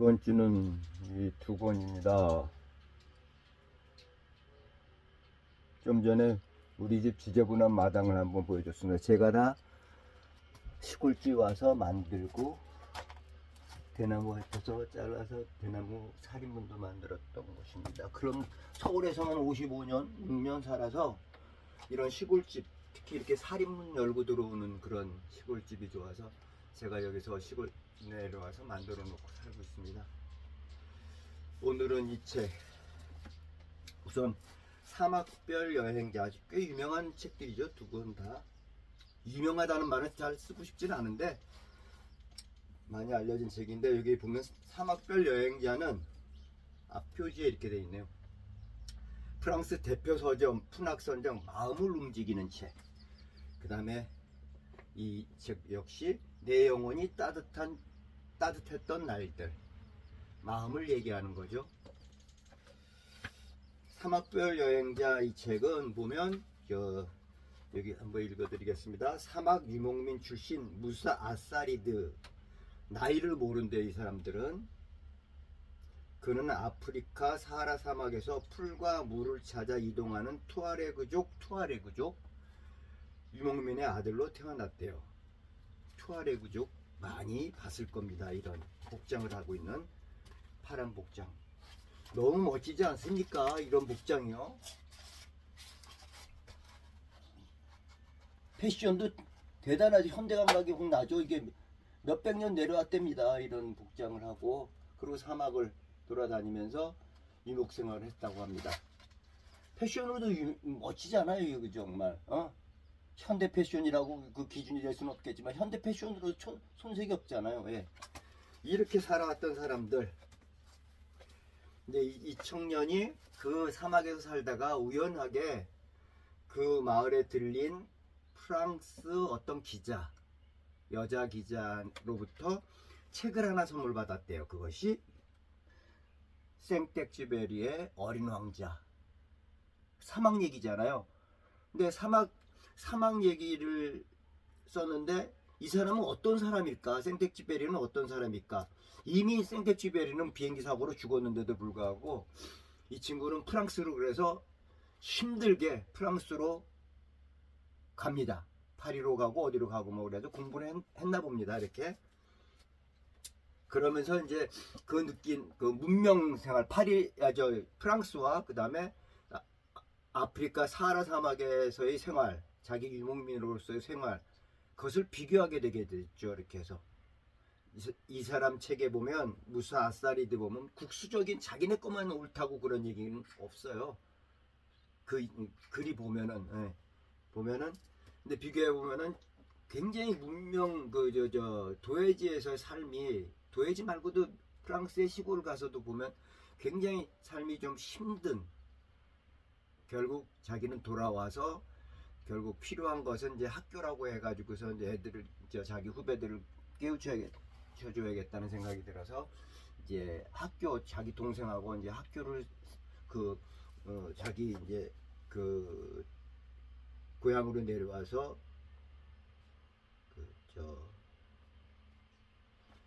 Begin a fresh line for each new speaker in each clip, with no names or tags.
이번 주는 이 두 권입니다. 좀 전에 우리 집 지저분한 마당을 한번 보여줬습니다. 제가 다 시골집 와서 만들고 대나무 햇어서 잘라서 대나무 살인문도 만들었던 곳입니다. 그럼 서울에서만 55년, 6년 살아서 이런 시골집, 특히 이렇게 살인문 열고 들어오는 그런 시골집이 좋아서 제가 여기서 시골 내려와서 만들어 놓고 살고 있습니다. 오늘은 이 책, 우선 사막별 여행자, 아주 꽤 유명한 책들이죠. 두 권 다. 유명하다는 말은 잘 쓰고 싶지는 않은데 많이 알려진 책인데, 여기 보면 사막별 여행자는 앞표지에 이렇게 되어 있네요. 프랑스 대표 서점 푸낙선정 마음을 움직이는 책. 그 다음에 이 책 역시 내 영혼이 따뜻했던 날들, 마음을 얘기하는 거죠. 사막별 여행자 이 책은 보면 여기 한번 읽어드리겠습니다. 사막 유목민 출신 무사 아사리드, 나이를 모른대 이 사람들은. 그는 아프리카 사하라 사막에서 풀과 물을 찾아 이동하는 투아레그족 유목민의 아들로 태어났대요. 투아레그족 많이 봤을 겁니다. 이런 복장을 하고 있는 파란 복장. 너무 멋지지 않습니까? 이런 복장이요. 패션도 대단하지. 현대감각이 확 나죠. 이게 몇백 년 내려왔답니다. 이런 복장을 하고, 그리고 사막을 돌아다니면서 유목생활을 했다고 합니다. 패션으로도 멋지잖아요. 이거 정말. 현대 패션이라고 그 기준이 될 수는 없겠지만 현대 패션으로 손색이 없잖아요. 예. 이렇게 살아왔던 사람들. 근데 이 청년이 그 사막에서 살다가 우연하게 그 마을에 들린 프랑스 어떤 기자, 여자 기자로부터 책을 하나 선물 받았대요. 그것이 생텍쥐베리의 어린 왕자. 사막 얘기잖아요. 근데 사막 얘기를 썼는데 이 사람은 어떤 사람일까? 생텍쥐베리는 어떤 사람일까? 이미 생텍쥐베리는 비행기 사고로 죽었는데도 불구하고 이 친구는 프랑스로, 그래서 힘들게 프랑스로 갑니다. 파리로 가고 어디로 가고 뭐 그래도 공부를 했나 봅니다. 이렇게. 그러면서 이제 그 느낀 그 문명 생활, 프랑스와 그 다음에 아프리카 사하라 사막에서의 생활, 자기 유목민으로서의 생활, 그것을 비교하게 되게 됐죠. 이렇게 해서 이 사람 책에 보면, 무사 아사리드 보면 국수적인 자기네 것만 옳다고 그런 얘기는 없어요. 그 글이 보면은, 예, 보면은, 근데 비교해 보면은 굉장히 문명 도해지에서의 삶이, 도해지 말고도 프랑스의 시골 가서도 보면 굉장히 삶이 좀 힘든, 결국 자기는 돌아와서 결국 필요한 것은 이제 학교라고 해가지고서 이제 애들을, 자기 후배들을 깨우쳐줘야겠다는 생각이 들어서 이제 학교, 자기 동생하고 이제 학교를 자기 이제 그 고향으로 내려와서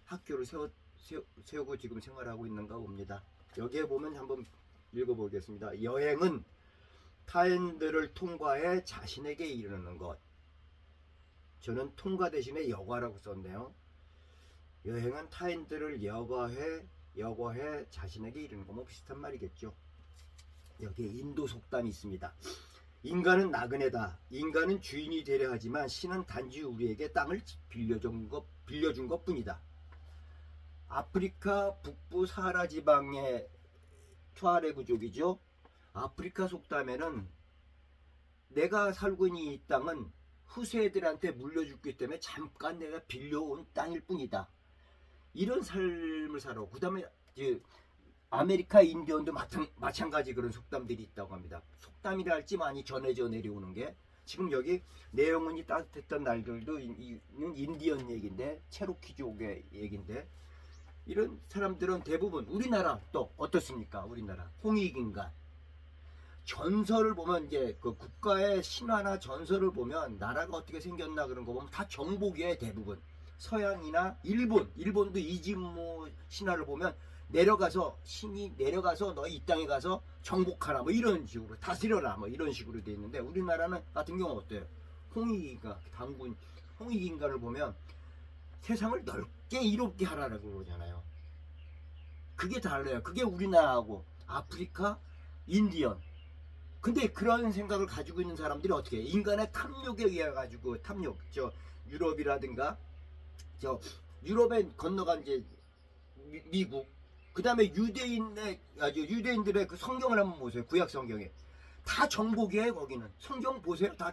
학교를 세우고 지금 생활하고 있는가 봅니다. 여기에 보면 한번 읽어보겠습니다. 여행은 타인들을 통과해 자신에게 이르는 것. 저는 통과 대신에 여과라고 썼네요. 여행은 타인들을 여과해 자신에게 이르는 것. 뭐 비슷한 말이겠죠. 여기에 인도 속담이 있습니다. 인간은 나그네다. 인간은 주인이 되려 하지만 신은 단지 우리에게 땅을 빌려준 것 뿐이다. 아프리카 북부 사하라 지방의 투아레그족이죠. 아프리카 속담에는 내가 살고 있는 이 땅은 후세들한테 물려줬기 때문에 잠깐 내가 빌려온 땅일 뿐이다. 이런 삶을 살아. 그 다음에 아메리카 인디언도 마찬가지 그런 속담들이 있다고 합니다. 속담이라 할지 많이 전해져 내려오는 게, 지금 여기 내 영혼이 따뜻했던 날들도 인디언 얘기인데, 체로키족의 얘기인데, 이런 사람들은 대부분 우리나라 또 어떻습니까? 우리나라 홍익인간 전설을 보면, 이제 그 국가의 신화나 전설을 보면 나라가 어떻게 생겼나 그런 거 보면 다 정복이에요. 대부분 서양이나 일본도 이진무 신화를 보면 내려가서 신이 내려가서 너 이 땅에 가서 정복하라 뭐 이런 식으로 다스려라 뭐 이런 식으로 돼 있는데 우리나라는 같은 경우 어때요? 홍익이가 당군 홍익인간을 보면 세상을 넓게 이롭게 하라고 그러잖아요. 그게 달라요. 그게 우리나라하고 아프리카, 인디언. 근데 그런 생각을 가지고 있는 사람들이 어떻게 해요? 인간의 탐욕에 의해 가지고 탐욕, 저 유럽이라든가 저 유럽에 건너간 이제 미국, 그 다음에 유대인들의 그 성경을 한번 보세요. 구약 성경에 다 정복이에요. 거기는 성경 보세요. 다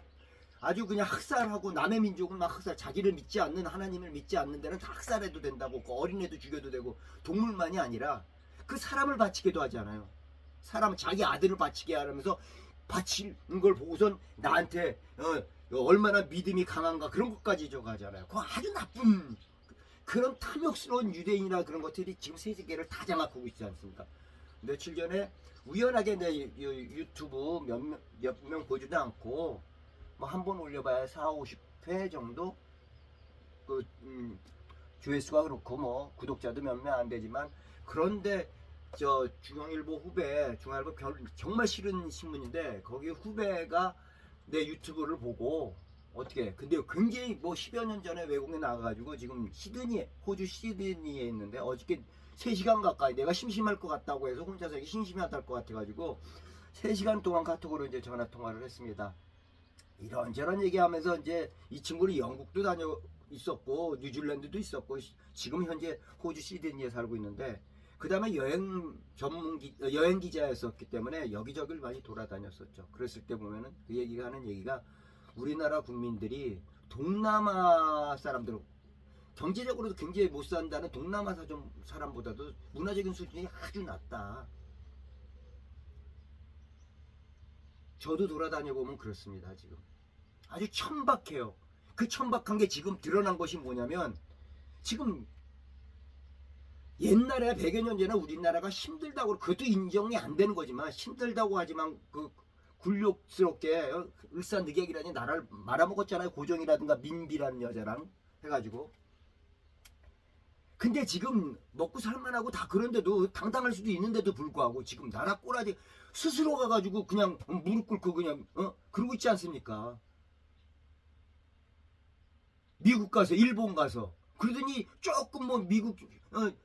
아주 그냥 학살하고 남의 민족은 막 학살, 자기를 믿지 않는 하나님을 믿지 않는 데는 다 학살해도 된다고, 그 어린애도 죽여도 되고, 동물만이 아니라 그 사람을 바치게도 하잖아요. 사람 자기 아들을 바치게 하면서 바치는 걸 보고선 나한테 얼마나 믿음이 강한가 그런 것까지 저가잖아요. 그거 아주 나쁜 그런 탐욕스러운 유대인이나 그런 것들이 지금 세계를 다 장악하고 있지 않습니까? 며칠 전에 우연하게 내 유튜브 몇 명 보지도 않고 뭐 한 번 올려봐야 4~50회 정도 그 조회수가 그렇고 뭐 구독자도 몇 명 안 되지만, 그런데 저 중앙일보 후배, 중앙일보 정말 싫은 신문인데 거기 후배가 내 유튜브를 보고 어떻게, 근데 굉장히 뭐 10여 년 전에 외국에 나가가지고 지금 시드니, 호주 시드니에 있는데 어저께 3시간 가까이 내가 심심할 것 같다고 해서 혼자서 심심하다 것 같아가지고 3시간 동안 카톡으로 이제 전화 통화를 했습니다. 이런저런 얘기하면서 이제 이 친구는 영국도 다녀 있었고 뉴질랜드도 있었고 지금 현재 호주 시드니에 살고 있는데, 그 다음에 여행 기자였었기 때문에 여기저기를 많이 돌아다녔었죠. 그랬을 때 보면은 그 얘기가 하는 얘기가 우리나라 국민들이 동남아 사람들, 경제적으로도 굉장히 못 산다는 동남아 사람보다도 문화적인 수준이 아주 낮다. 저도 돌아다녀 보면 그렇습니다. 지금 아주 천박해요. 그 천박한 게 지금 드러난 것이 뭐냐면, 지금 옛날에 100여 년 전에 우리나라가 힘들다고, 그것도 인정이 안 되는 거지만 힘들다고 하지만 그 굴욕스럽게 을사늑약이라니 나라를 말아먹었잖아요. 고종이라든가 민비라는 여자랑 해가지고. 근데 지금 먹고 살만하고 다 그런데도 당당할 수도 있는데도 불구하고 지금 나라 꼬라지 스스로 가가지고 그냥 무릎 꿇고 그냥 그러고 있지 않습니까? 미국 가서 일본 가서 그러더니 조금 뭐 미국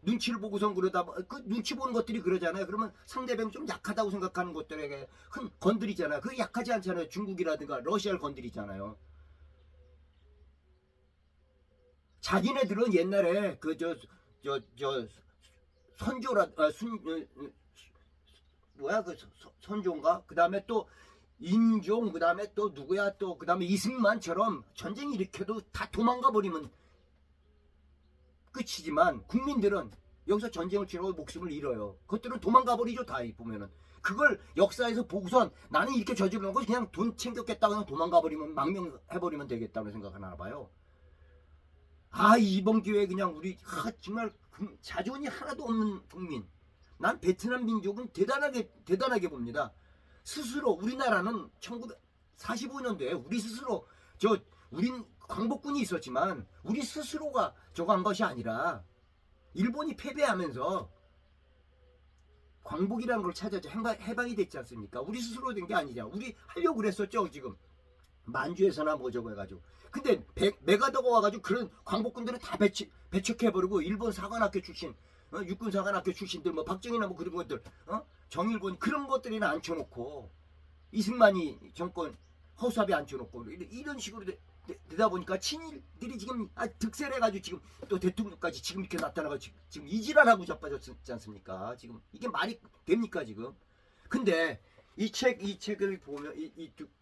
눈치를 보고선 그러다 그 눈치 보는 것들이 그러잖아요. 그러면 상대방 좀 약하다고 생각하는 것들에게 건드리잖아요. 그게 약하지 않잖아요. 중국이라든가 러시아를 건드리잖아요. 자기네들은 옛날에 그 선조라 뭐야 그 선조인가, 그 다음에 또 인종, 그 다음에 또 누구야, 또 그 다음에 이승만처럼 전쟁 일으켜도 다 도망가 버리면 끝이지만, 국민들은 여기서 전쟁을 치르고 목숨을 잃어요. 그것들은 도망가 버리죠. 다 보면은 그걸 역사에서 보고선 나는 이렇게 저지르는 거 그냥 돈 챙겼겠다 그냥 도망가 버리면 망명해버리면 되겠다고 생각하나 봐요. 아, 이번 기회에 그냥 우리 정말 자존이 하나도 없는 국민, 난 베트남 민족은 대단하게 봅니다. 스스로 우리나라는 1945년도에 우리 스스로 우린 광복군이 있었지만 우리 스스로가 저거 한 것이 아니라 일본이 패배하면서 광복이라는 걸 찾아서 해방이 됐지 않습니까? 우리 스스로 된 게 아니냐. 우리 하려고 그랬었죠. 지금 만주에서나 뭐 저거 해가지고. 근데 메가더가 와가지고 그런 광복군들을 다 배척해버리고, 일본 사관학교 출신, 육군 사관학교 출신들, 뭐 박정희나 뭐 그런 것들, 정일권 그런 것들이나 앉혀놓고, 이승만이 정권 허수아비 앉혀놓고 이런 식으로 되다 보니까 친일들이 지금 득세해가지고 지금 또 대통령까지 지금 이렇게 나타나가 지금 이지랄하고 자빠졌지 않습니까? 지금 이게 말이 됩니까 지금? 근데 이 책을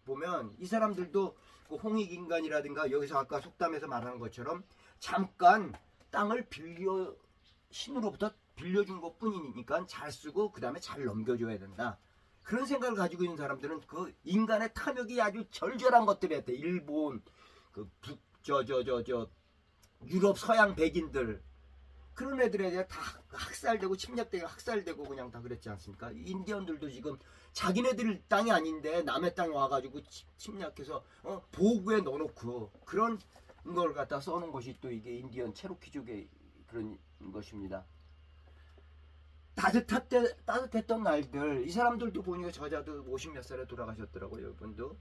보면 이 사람들도 그 홍익인간이라든가 여기서 아까 속담에서 말하는 것처럼 잠깐 땅을 신으로부터 빌려준 것 뿐이니까 잘 쓰고 그 다음에 잘 넘겨줘야 된다. 그런 생각을 가지고 있는 사람들은 그 인간의 탐욕이 아주 절절한 것들이었대. 일본, 유럽 서양 백인들, 그런 애들에 대해 다 학살되고 침략되고 학살되고 그냥 다 그랬지 않습니까? 인디언들도 지금 자기네들 땅이 아닌데 남의 땅에 와가지고 침략해서 보호구에 넣어놓고 그런 걸 갖다 써놓은 것이 또 이게 인디언 체로키족의 그런 것입니다. 따뜻했던 날들, 이 사람들도 보니까 저자도 50몇 살에 돌아가셨더라고요. 이분도.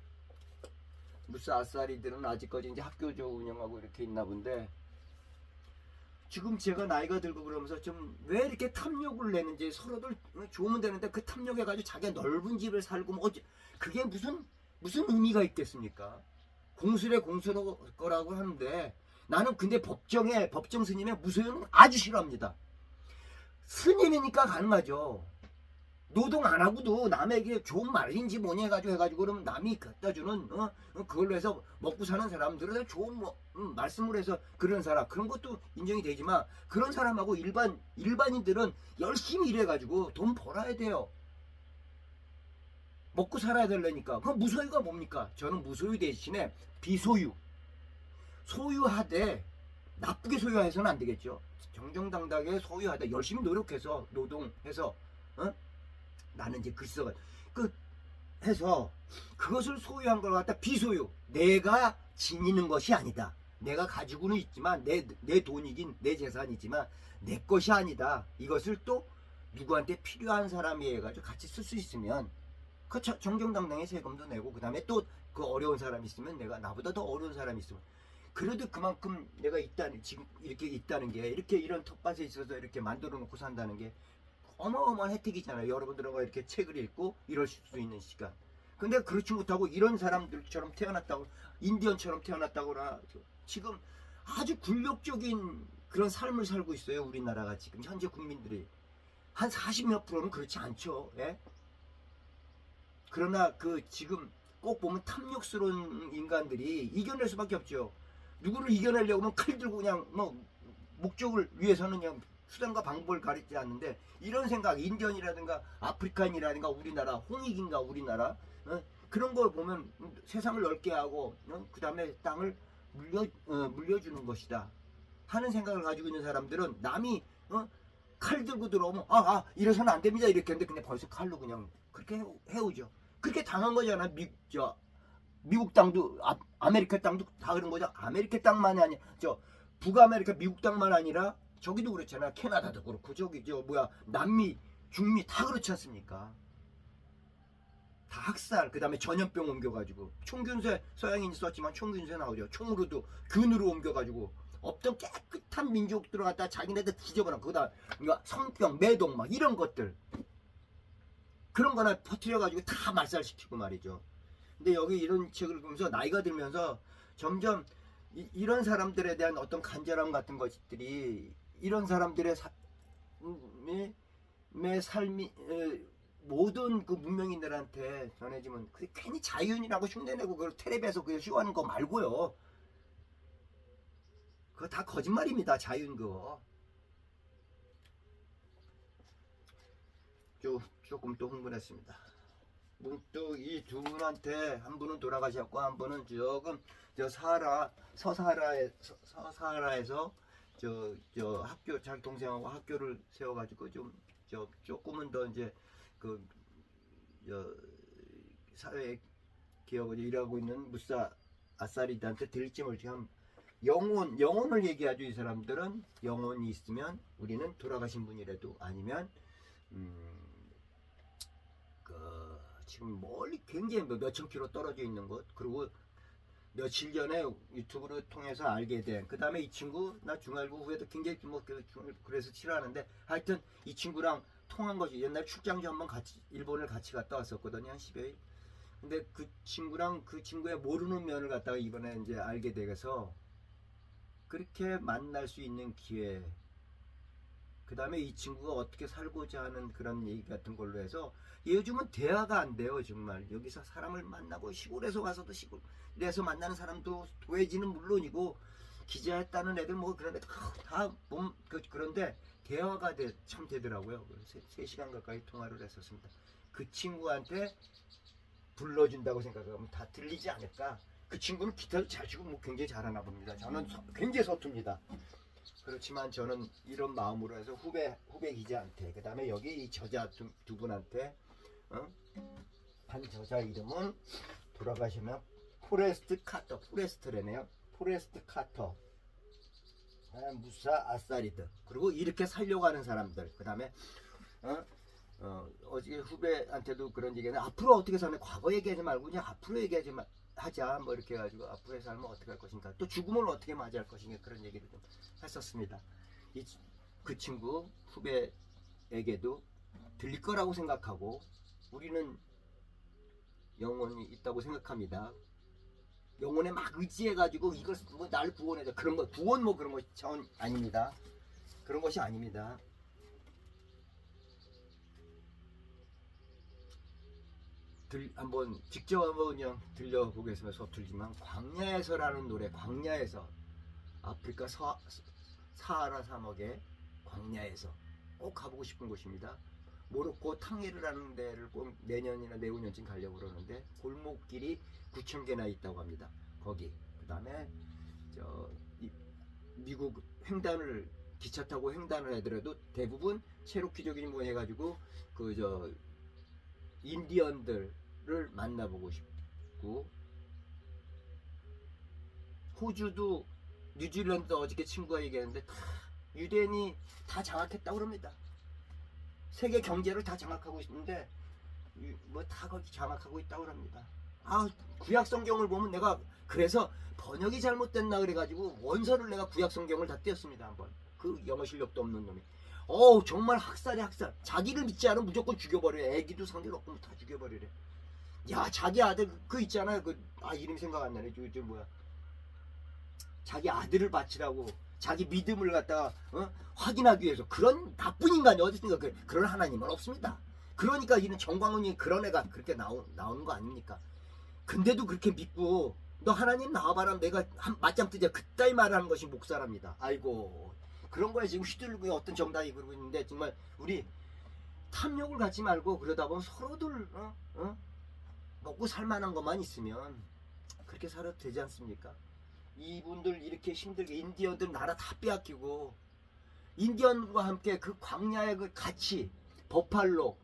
무사 아싸리들은 아직까지 이제 학교죠 운영하고 이렇게 있나 본데, 지금 제가 나이가 들고 그러면서 좀 왜 이렇게 탐욕을 내는지, 서로들 좋으면 되는데 그 탐욕해가지고 자기가 넓은 집을 살고 뭐 그게 무슨 의미가 있겠습니까? 공수래 공수로 거라고 하는데, 나는 근데 법정 스님의 무소유는 아주 싫어합니다. 스님이니까 가능하죠. 노동 안 하고도 남에게 좋은 말인지 뭐냐 해가지고 그러면 남이 갖다 주는 그걸로 해서 먹고 사는 사람들은 좋은 말씀을 해서 그런 사람, 그런 것도 인정이 되지만, 그런 사람하고 일반인들은 열심히 일해가지고 돈 벌어야 돼요. 먹고 살아야 되려니까. 그럼 무소유가 뭡니까? 저는 무소유 대신에 비소유, 소유하되 나쁘게 소유해서는 안 되겠죠. 정정당당하게 소유하되 열심히 노력해서 노동해서 나는 이제 글쓰가 해서 그것을 소유한 걸 갖다 비소유, 내가 지니는 것이 아니다. 내가 가지고는 있지만 내 돈이긴 내 재산이지만 내 것이 아니다. 이것을 또 누구한테 필요한 사람이 해가지고 같이 쓸 수 있으면 그 정정당당히 세금도 내고, 그 다음에 또 그 어려운 사람 있으면 내가 나보다 더 어려운 사람 있으면 그래도 그만큼 내가 지금 이렇게 있다는 게, 이렇게 이런 텃밭에 있어서 이렇게 만들어 놓고 산다는 게 어마어마한 혜택이잖아요. 여러분들하고 이렇게 책을 읽고 이럴 수 있는 시간. 근데 그렇지 못하고 이런 사람들처럼 태어났다고, 인디언처럼 태어났다거나 지금 아주 굴욕적인 그런 삶을 살고 있어요. 우리나라가 지금 현재 국민들이 한 40몇 프로는 그렇지 않죠. 예? 그러나 지금 꼭 보면 탐욕스러운 인간들이 이겨낼 수밖에 없죠. 누구를 이겨내려고 하면 칼 들고 그냥 목적을 위해서는 그냥 수단과 방법을 가리지 않는데, 이런 생각, 인디언이라든가 아프리칸이라든가 우리나라, 홍익인가 우리나라 그런 걸 보면 세상을 넓게 하고 그 다음에 땅을 물려주는 것이다 하는 생각을 가지고 있는 사람들은, 남이 칼 들고 들어오면 이래서는 안 됩니다 이렇게 했는데 그냥 벌써 칼로 그냥 그렇게 해오죠. 그렇게 당한 거잖아. 미국 땅도 아메리카 땅도 다 그런 거죠. 아메리카 땅만이 아니라 북아메리카 미국 땅만 아니라 저기도 그렇잖아. 캐나다도 그렇고 남미 중미 다 그렇지 않습니까? 다 학살, 그 다음에 전염병 옮겨가지고 총균세, 서양인이 썼지만 총균세 나오죠. 총으로도 균으로 옮겨가지고 없던 깨끗한 민족 들어갔다 자기네들 뒤져버려. 그거다 성병, 매동 막 이런 것들, 그런 거나 퍼뜨려가지고 다 말살시키고 말이죠. 근데 여기 이런 책을 보면서 나이가 들면서 점점 이런 사람들에 대한 어떤 간절함 같은 것들이, 이런 사람들의 삶이 모든 그 문명인들한테 전해지면 그게 괜히 자유인이라고 흉내내고 그걸 텔레비에서 그걸 쇼하는 거 말고요. 그거 다 거짓말입니다. 자유인 그거. 조금 또 흥분했습니다. 문득 이 두 분한테, 한 분은 돌아가셨고 한 분은 조금 서사하라에서 학교, 자기 동생하고 학교를 세워가지고 조금은 더 이제 사회 기업을 일하고 있는 무사 아싸리들한테 들을지 모르지. 영혼을 얘기하죠. 이 사람들은 영혼이 있으면, 우리는 돌아가신 분이라도 아니면 지금 멀리 굉장히 몇천 킬로 떨어져 있는 곳, 그리고 며칠 전에 유튜브를 통해서 알게 된, 그 다음에 이 친구 나 중알고 후에도 굉장히 그래서 싫어하는데, 하여튼 이 친구랑 통한 것이, 옛날 출장지 한번 일본을 같이 갔다 왔었거든요. 한 10여일. 근데 그 친구랑 그 친구의 모르는 면을 갖다가 이번에 이제 알게 돼서, 그렇게 만날 수 있는 기회, 그 다음에 이 친구가 어떻게 살고자 하는 그런 얘기 같은 걸로 해서, 요즘은 대화가 안 돼요. 정말 여기서 사람을 만나고, 시골에서 와서도 시골에서 만나는 사람도 도해지는 물론이고, 기자했다는 애들 그런데 그런데 대화가 참 되더라고요. 3시간 가까이 통화를 했었습니다. 그 친구한테 불러준다고 생각하면 다 들리지 않을까. 그 친구는 기타도 잘 치고 굉장히 잘하나 봅니다. 저는 굉장히 서툽니다. 그렇지만 저는 이런 마음으로 해서 후배 기자한테, 그 다음에 여기 이 저자 두 분한테, 한 저자 이름은 돌아가시면 포레스트래네요. 포레스트 카터, 무사 아사리드, 그리고 이렇게 살려고 하는 사람들. 그 다음에 어제 후배한테도 그런 얘기는 앞으로 어떻게 사는, 과거 얘기하지 말고 그냥 앞으로 얘기하지 하자, 뭐 이렇게 해가지고 앞으로의 삶은 어떻게 할 것인가, 또 죽음을 어떻게 맞이할 것인가, 그런 얘기를 좀 했었습니다. 그 친구 후배에게도 들릴 거라고 생각하고, 우리는 영혼이 있다고 생각합니다. 영혼에 막 의지해가지고 이걸 뭐 날 구원해줘, 그런 거, 구원 뭐 그런 거 차원 아닙니다. 그런 것이 아닙니다. 한번 직접 한번 그냥 들려보겠습니다. 서툴지만 광야에서라는 노래, 광야에서, 아프리카 사하라 사막의 광야에서 꼭 가보고 싶은 곳입니다. 모로코 탕헤르라는 데를 꼭 내년이나 내후년쯤 가려고 그러는데, 골목길이 9,000개나 있다고 합니다. 거기. 그 다음에 미국 횡단을 기차 타고 횡단을 하더라도 대부분 체로키족인 뭐 해가지고 인디언들을 만나보고 싶고, 호주도, 뉴질랜드 어저께 친구가 얘기했는데 다 유대인이 다 장악했다고 그럽니다. 세계 경제를 다 장악하고 있는데 뭐 다 거기 장악하고 있다고 그럽니다. 구약 성경을 보면, 내가 그래서 번역이 잘못됐나 그래가지고 원서를 내가 구약 성경을 다 떼었습니다. 한번. 그 영어 실력도 없는 놈이. 정말 학살이 학살. 자기를 믿지 않으면 무조건 죽여버려. 애기도 상관없고 다 죽여버리래. 야, 자기 아들 그 있잖아요. 이름 생각 안 나네. 뭐야. 자기 아들을 바치라고, 자기 믿음을 갖다가 확인하기 위해서. 그런 나쁜 인간이 어디 있습니까? 그런 하나님은 없습니다. 그러니까 이런 정광훈이 그런 애가 그렇게 나오는 거 아닙니까? 근데도 그렇게 믿고, 너 하나님 나와봐라, 내가 맞짱 뜨자, 그따위 말을 하는 것이 목사랍니다. 아이고, 그런 거에 지금 휘둘리고 어떤 정당이 그러고 있는데, 정말 우리 탐욕을 갖지 말고, 그러다 보면 서로들 먹고 살만한 것만 있으면 그렇게 살아도 되지 않습니까? 이분들 이렇게 힘들게, 인디언들 나라 다 빼앗기고, 인디언과 함께 그 광야의 그 가치, 버팔로,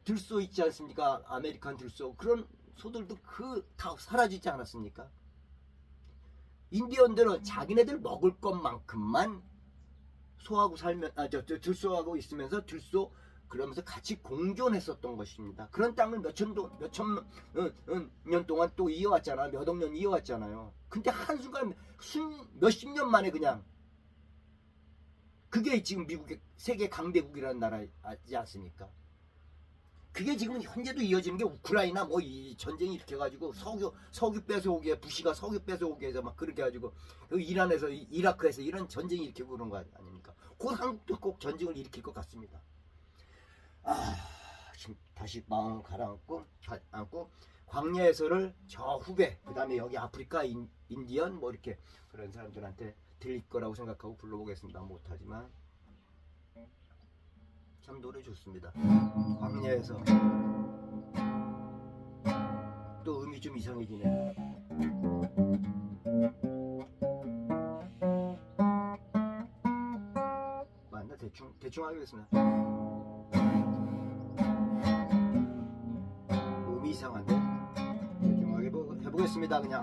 들소 있지 않습니까? 아메리칸 들소, 그런 소들도 다 사라지지 않았습니까? 인디언들은 자기네들 먹을 것만큼만 소하고 살면, 들소하고 있으면서 들소 그러면서 같이 공존했었던 것입니다. 그런 땅을 몇천 년 동안 또 이어왔잖아. 몇 억 년 이어왔잖아요. 근데 한순간 몇십 년 만에 그냥, 그게 지금 미국의 세계 강대국이라는 나라지 않습니까? 그게 지금 현재도 이어지는 게 우크라이나 뭐 이 전쟁이 이렇게 해가지고 석유 뺏어오게, 부시가 석유 뺏어오게 해서 막 그렇게 해가지고 이란에서, 이라크에서 이런 전쟁이 일으키고 그런 거 아닙니까? 곧 한국도 꼭 전쟁을 일으킬 것 같습니다. 지금 다시 마음을 가라앉고 광야에서를 저 후배, 그 다음에 여기 아프리카 인디언 뭐 이렇게 그런 사람들한테 들릴 거라고 생각하고 불러보겠습니다. 못하지만 참 노래 좋습니다. 광야에서. 또 음이 좀 이상해지네. 맞나? 대충 하겠습니다. 음이 이상한데? 대충 해보겠습니다. 그냥.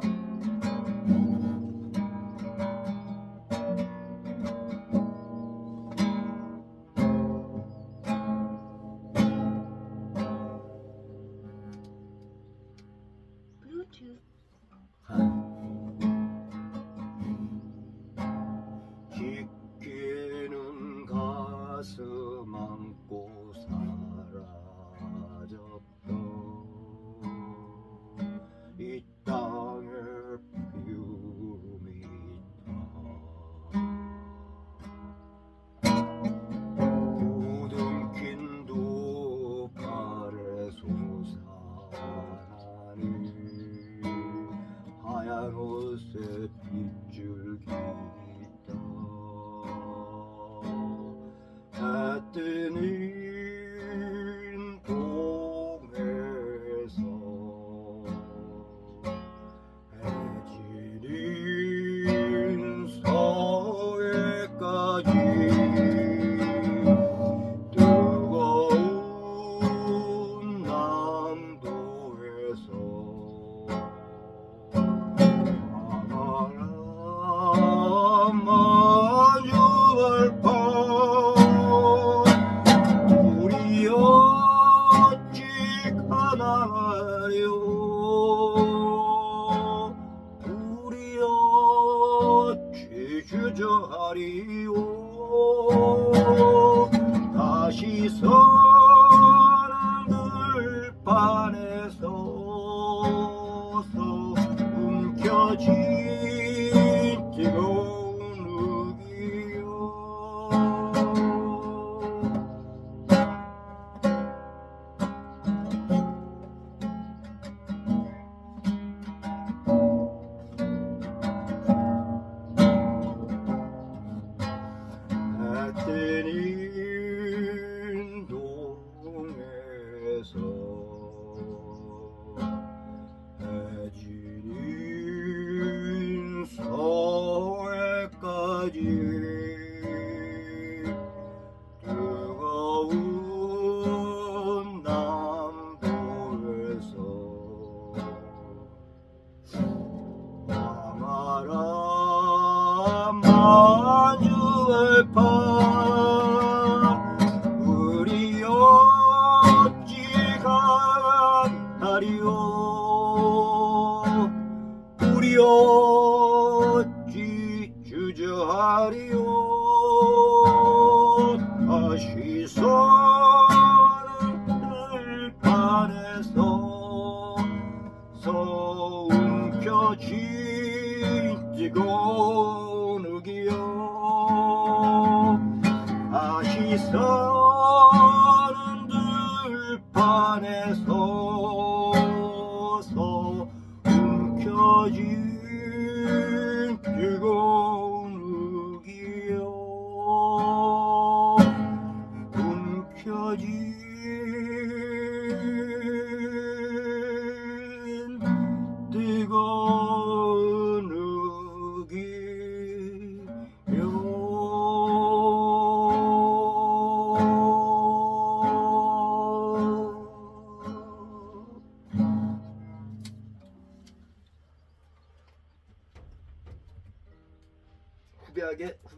깊게는 가슴 안고 사라졌던 이 땅의 비움이 부둥킨 두 팔에 솟아나는 하얀 옷에 빗줄기 해 뜨는 동에서 해 지는 서해까지 뜨거운 남도에서 웅켜지오 다시 서는 들판에 서서 웅켜진 뜨거운 흙이요 뜨는 동에서 해지는 서해까지 뜨거운 남도에서 왕아라 만주의 파 우리 어찌 간다리요 우리 어찌 주저하리요 다시 서는 들판에서 웅켜진 뜨거운 흙이요 다시 서는 들판에서 웅켜진 뜨거운 흙이요 웅켜진 뜨거운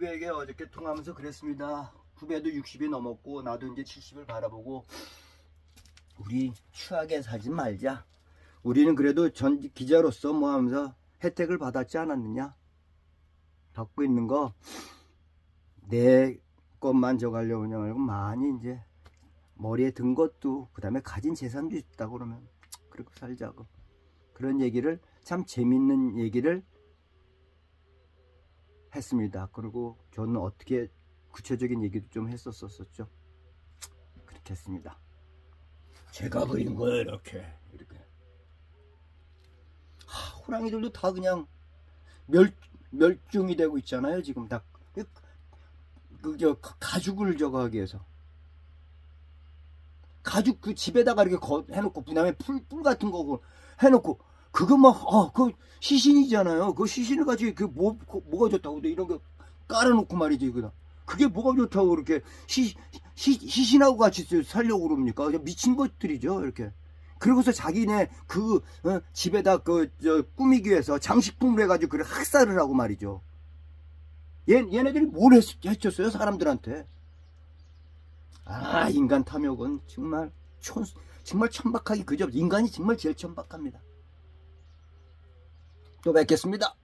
후배에게 어저께 통화하면서 그랬습니다. 후배도 60이 넘었고 나도 이제 70을 바라보고 우리 추하게 살지 말자. 우리는 그래도 전 기자로서 뭐 하면서 혜택을 받았지 않았느냐. 받고 있는 거 내 것만 저가려고 그냥 말고 많이 이제 머리에 든 것도 그 다음에 가진 재산도 있다고 그러면 그렇게 살자고. 그런 얘기를 참 재밌는 얘기를 했습니다. 그리고 저는 어떻게 구체적인 얘기도 좀 했었었죠. 그렇게 했습니다. 제가 그린 거예요. 이렇게 호랑이들도 다 그냥 멸종이 되고 있잖아요. 지금 다 가죽을 저거 하기 위해서 가죽 그 집에다가 이렇게 해놓고 그다음에 풀 같은 거 해놓고 그거 막 그 시신이잖아요. 그 시신을 가지고 그 뭐가 좋다고 이런 거 깔아놓고 말이지. 그게 뭐가 좋다고 그렇게 시신하고 같이 살려고 그럽니까? 미친 것들이죠. 이렇게. 그러고서 자기네 집에다 꾸미기 위해서 장식품을 해가지고 그걸 학살을 하고 말이죠. 얘네들이 뭘 했었어요 사람들한테. 인간 탐욕은 정말 천박하기 그저 인간이 정말 제일 천박합니다. 또 뵙겠습니다.